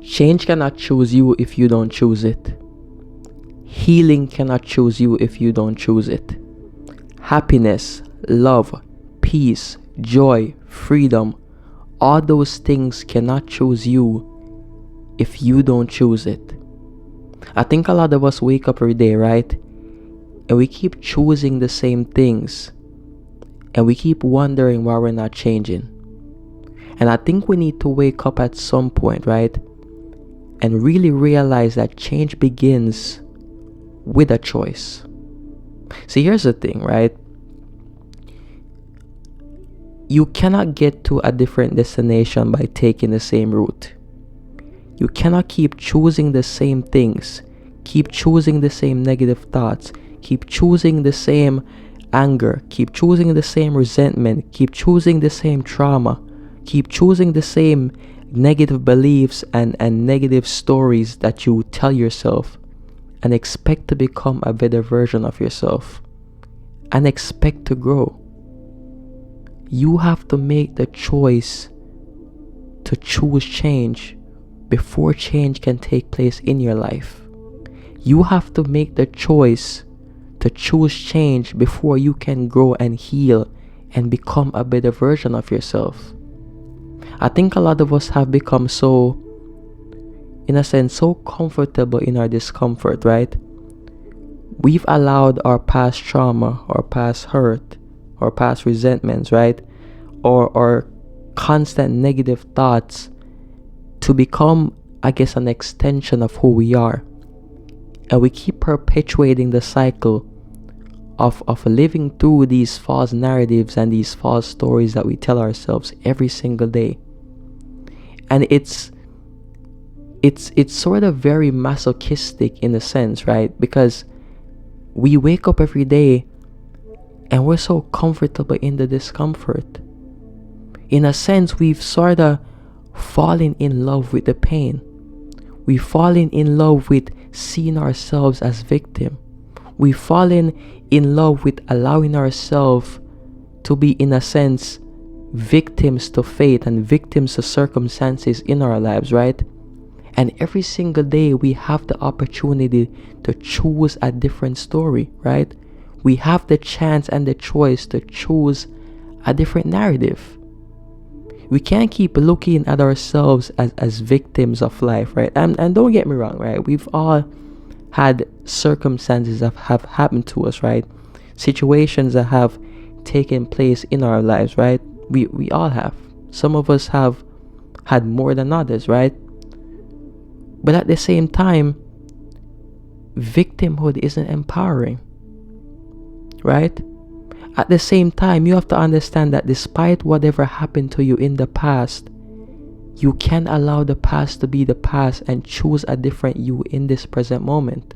Change cannot choose you if you don't choose it. Healing cannot choose you if you don't choose it. Happiness, love, peace, joy, freedom, all those things cannot choose you if you don't choose it. I think a lot of us wake up every day, right? And we keep choosing the same things. And we keep wondering why we're not changing. And I think we need to wake up at some point, right? And really realize that change begins with a choice. See, here's the thing, right? You cannot get to a different destination by taking the same route. You cannot keep choosing the same things, keep choosing the same negative thoughts, keep choosing the same anger, keep choosing the same resentment, keep choosing the same trauma, keep choosing the same negative beliefs and negative stories that you tell yourself, and expect to become a better version of yourself and expect to grow. You have to make the choice to choose change before change can take place in your life. You have to make the choice to choose change before you can grow and heal and become a better version of yourself. I think a lot of us have become so, in a sense, so comfortable in our discomfort, right? We've allowed our past trauma, our past hurt, our past resentments, right? Or constant negative thoughts to become, I guess, an extension of who we are. And we keep perpetuating the cycle of living through these false narratives and these false stories that we tell ourselves every single day. And it's sort of very masochistic in a sense, right? Because we wake up every day and we're so comfortable in the discomfort. In a sense, we've sort of fallen in love with the pain. We've fallen in love with seeing ourselves as victim. We've fallen in love with allowing ourselves to be, in a sense, victims to fate and victims to circumstances in our lives, right? And every single day we have the opportunity to choose a different story, right? We have the chance and the choice to choose a different narrative. We can't keep looking at ourselves as victims of life, right? And don't get me wrong, right? We've all had circumstances that have happened to us, right? Situations that have taken place in our lives, right? We all have. Some of us have had more than others, right? But at the same time, victimhood isn't empowering, right? At the same time, you have to understand that despite whatever happened to you in the past, you can allow the past to be the past and choose a different you in this present moment.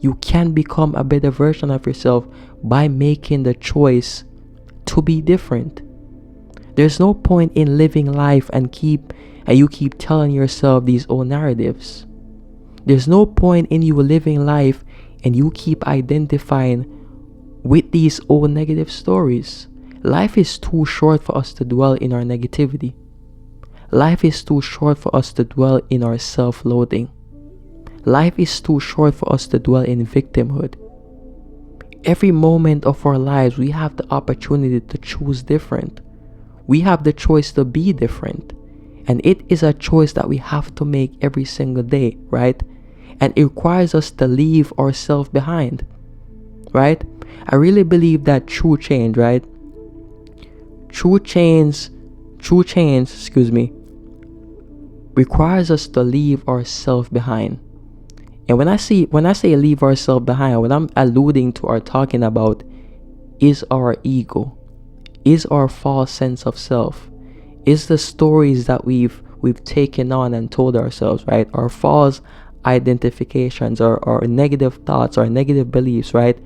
You can become a better version of yourself by making the choice to be different. There's no point in living life and you keep telling yourself these old narratives. There's no point in you living life and you keep identifying with these old negative stories. Life is too short for us to dwell in our negativity. Life is too short for us to dwell in our self-loathing. Life is too short for us to dwell in victimhood. Every moment of our lives, we have the opportunity to choose different. We have the choice to be different. And it is a choice that we have to make every single day, right? And it requires us to leave ourselves behind, right? I really believe that true change, right? True change, requires us to leave ourselves behind. And when I say leave ourselves behind, what I'm alluding to or talking about is our ego, is our false sense of self, is the stories that we've taken on and told ourselves, right? Our false identifications, our negative thoughts, our negative beliefs, right?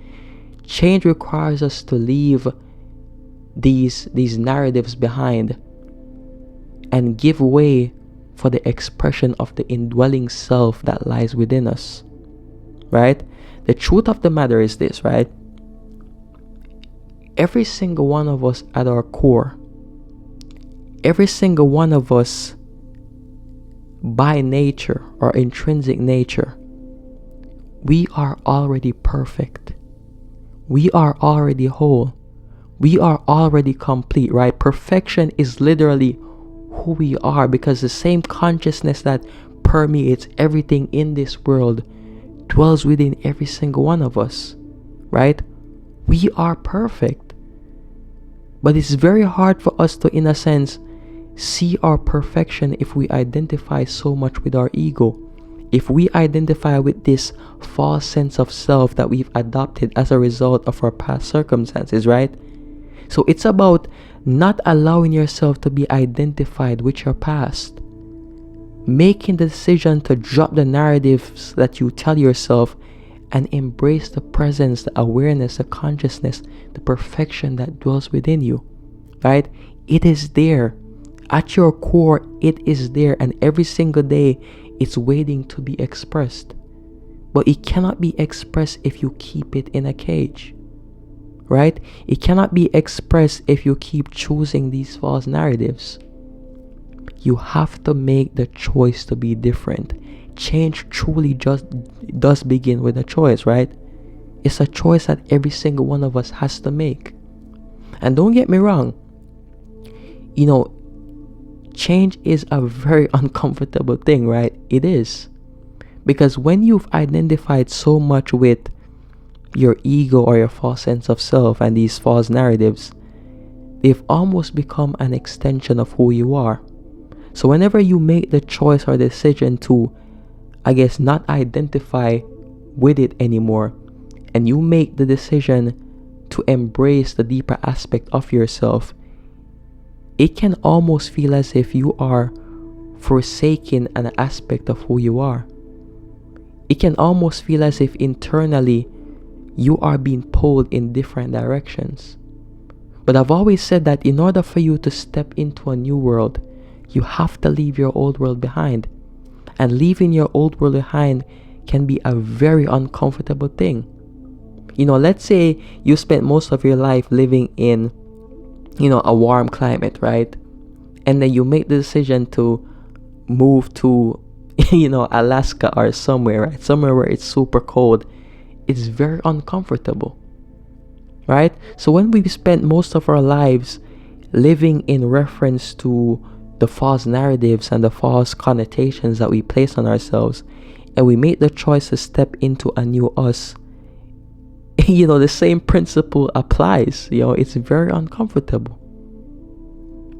Change requires us to leave these narratives behind and give way for the expression of the indwelling self that lies within us, right? The truth of the matter is this, right? Every single one of us at our core, every single one of us by nature or intrinsic nature, we are already perfect. We are already whole. We are already complete, right? Perfection is literally who we are, because the same consciousness that permeates everything in this world dwells within every single one of us, right? We are perfect. But it's very hard for us to, in a sense, see our perfection if we identify so much with our ego. If we identify with this false sense of self that we've adopted as a result of our past circumstances, right? So it's about not allowing yourself to be identified with your past. Making the decision to drop the narratives that you tell yourself and embrace the presence, the awareness, the consciousness, the perfection that dwells within you, right? It is there. At your core, it is there, and every single day, it's waiting to be expressed. But it cannot be expressed if you keep it in a cage, right? It cannot be expressed if you keep choosing these false narratives. You have to make the choice to be different. Change truly just does begin with a choice, right? It's a choice that every single one of us has to make. And don't get me wrong, change is a very uncomfortable thing, right? It is. Because when you've identified so much with your ego or your false sense of self and these false narratives, they've almost become an extension of who you are. So whenever you make the choice or decision to, not identify with it anymore, and you make the decision to embrace the deeper aspect of yourself, it can almost feel as if you are forsaking an aspect of who you are. It can almost feel as if internally you are being pulled in different directions. But I've always said that in order for you to step into a new world, you have to leave your old world behind. And leaving your old world behind can be a very uncomfortable thing. Let's say you spent most of your life living in, a warm climate, right? And then you make the decision to move to, Alaska or somewhere, right? Somewhere where it's super cold. It's very uncomfortable, right? So when we spent most of our lives living in reference to the false narratives and the false connotations that we place on ourselves, and we make the choice to step into a new us, the same principle applies. It's very uncomfortable.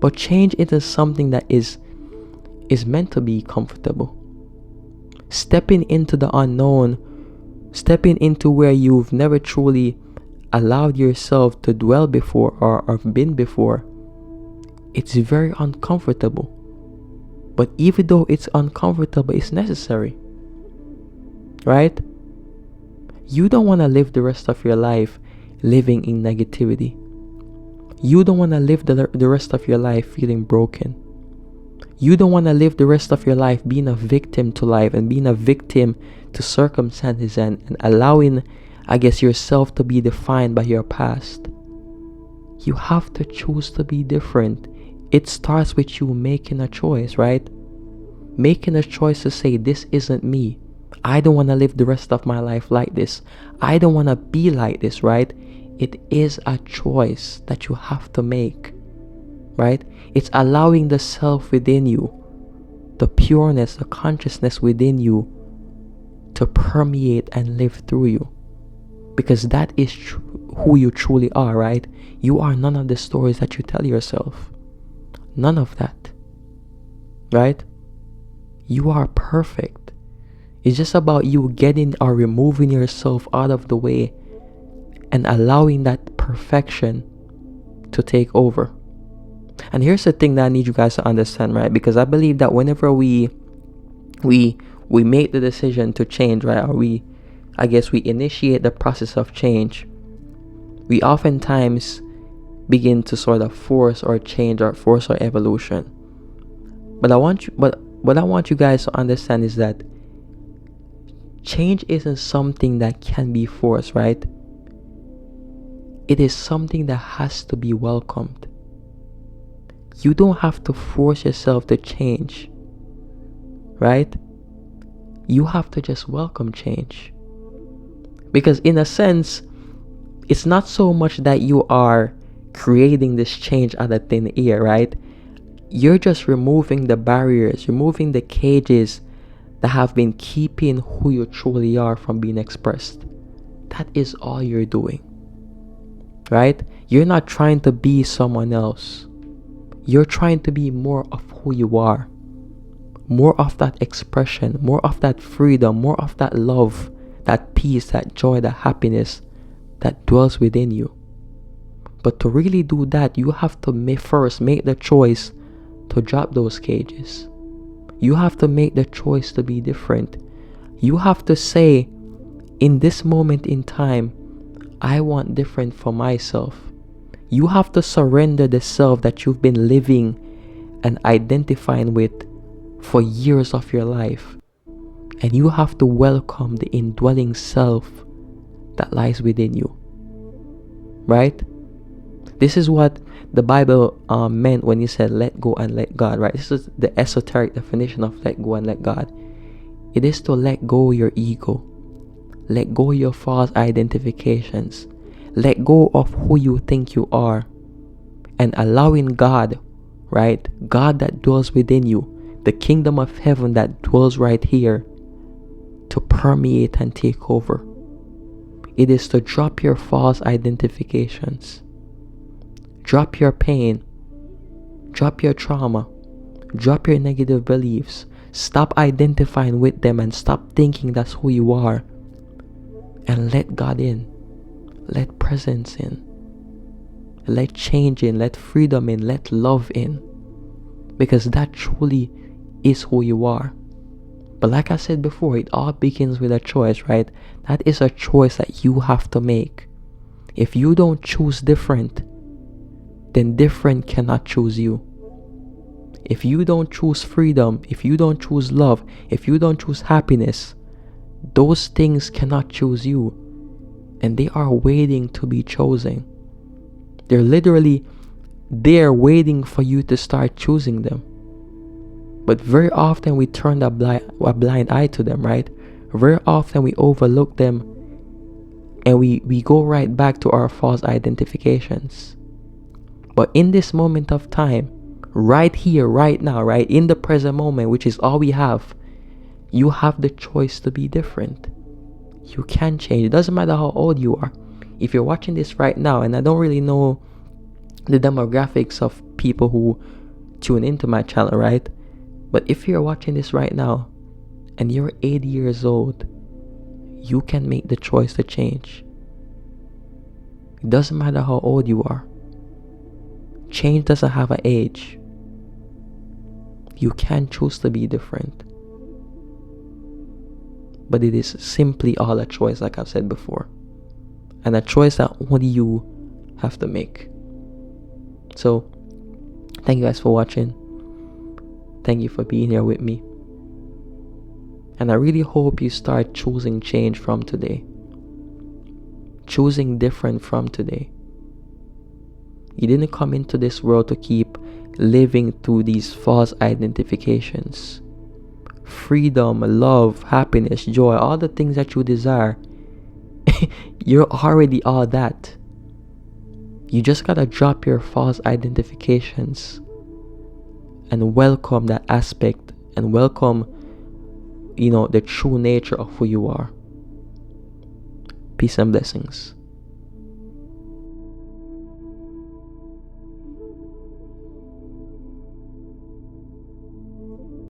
But change into something that is meant to be comfortable. Stepping into the unknown, stepping into where you've never truly allowed yourself to dwell before or been before, it's very uncomfortable. But even though it's uncomfortable, it's necessary, right? You don't want to live the rest of your life living in negativity. You don't want to live the rest of your life feeling broken. You don't want to live the rest of your life being a victim to life and being a victim to circumstances and allowing, yourself to be defined by your past. You have to choose to be different. It starts with you making a choice, right? Making a choice to say, this isn't me. I don't want to live the rest of my life like this. I don't want to be like this, right? It is a choice that you have to make, right? It's allowing the self within you, the pureness, the consciousness within you to permeate and live through you. Because that is who you truly are, right? You are none of the stories that you tell yourself. None of that, right? You are perfect. It's just about you getting or removing yourself out of the way and allowing that perfection to take over. And here's the thing that I need you guys to understand, right? Because I believe that whenever we make the decision to change, right, or we initiate the process of change, we oftentimes begin to sort of force or change or force our evolution. But what I want you guys to understand is that change isn't something that can be forced, right? It is something that has to be welcomed. You don't have to force yourself to change. right? You have to just welcome change. Because in a sense, it's not so much that you are creating this change out of thin air, right? You're just removing the barriers, removing the cages that have been keeping who you truly are from being expressed. That is all you're doing, right? You're not trying to be someone else. You're trying to be more of who you are. More of that expression, more of that freedom, more of that love, that peace, that joy, that happiness that dwells within you. But to really do that, you have to first make the choice to drop those cages. You have to make the choice to be different. You have to say, in this moment in time, I want different for myself. You have to surrender the self that you've been living and identifying with for years of your life. And you have to welcome the indwelling self that lies within you. Right? This is what the Bible meant when he said let go and let God, right? This is the esoteric definition of let go and let God. It is to let go your ego. Let go your false identifications. Let go of who you think you are. And allowing God, right? God that dwells within you, the kingdom of heaven that dwells right here, to permeate and take over. It is to drop your false identifications. Drop your pain. Drop your trauma. Drop your negative beliefs. Stop identifying with them and stop thinking that's who you are. And let God in. Let presence in. Let change in. Let freedom in. Let love in. Because that truly is who you are. But like I said before, it all begins with a choice, right? That is a choice that you have to make. If you don't choose different, then different cannot choose you. If you don't choose freedom, if you don't choose love, if you don't choose happiness, those things cannot choose you. And they are waiting to be chosen. They're literally there waiting for you to start choosing them. But very often we turn a blind eye to them, right? Very often we overlook them and we go right back to our false identifications. But in this moment of time, right here, right now, right in the present moment, which is all we have, you have the choice to be different. You can change. It doesn't matter how old you are. If you're watching this right now, and I don't really know the demographics of people who tune into my channel, right? But if you're watching this right now and you're 80 years old, you can make the choice to change. It doesn't matter how old you are. Change doesn't have an age. You can choose to be different. But it is simply all a choice, like I've said before. And a choice that only you have to make. So, thank you guys for watching. Thank you for being here with me. And I really hope you start choosing change from today. Choosing different from today. You didn't come into this world to keep living through these false identifications. Freedom, love, happiness, joy, all the things that you desire. You're already all that. You just gotta drop your false identifications and welcome that aspect and welcome, the true nature of who you are. Peace and blessings.